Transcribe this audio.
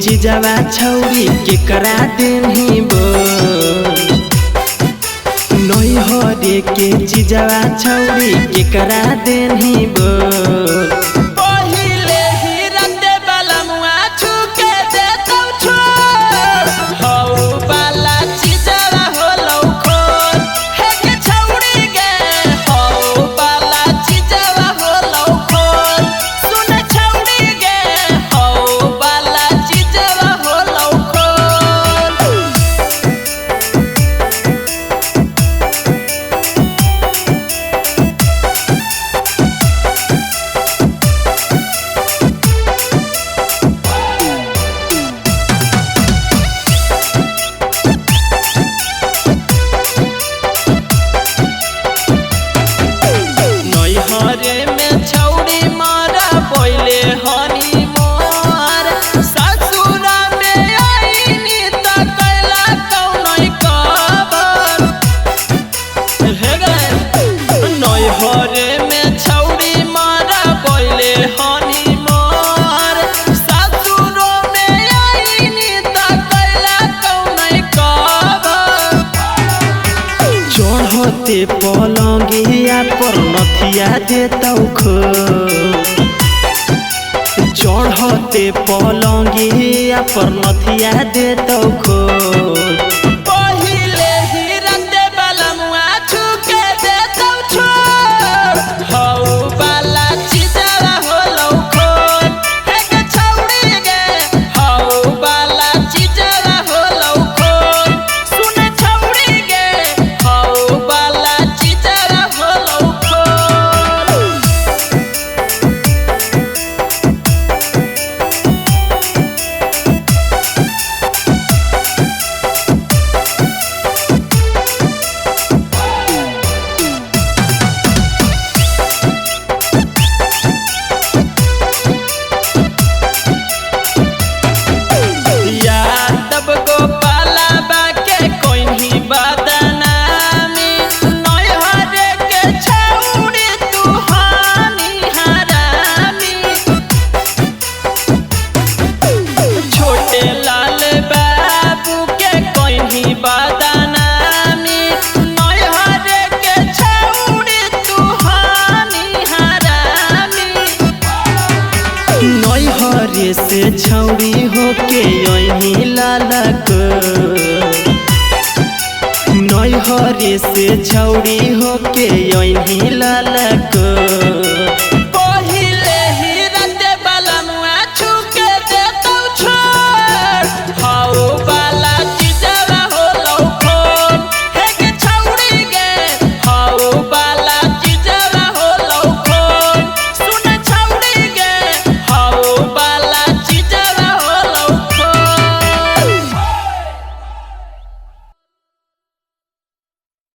जीजावा छौरी के करा देनी बोल। नैहरे के जीजावा छौरी के करा देनी बोल। चढ़ते पलंगिया पर नथिया देतौ खो। चढ़ते पलंगिया पर नथिया देतौ खो। नैहरे से छौरी होके यही लालक। नैहरे से छौरी होके यही लाल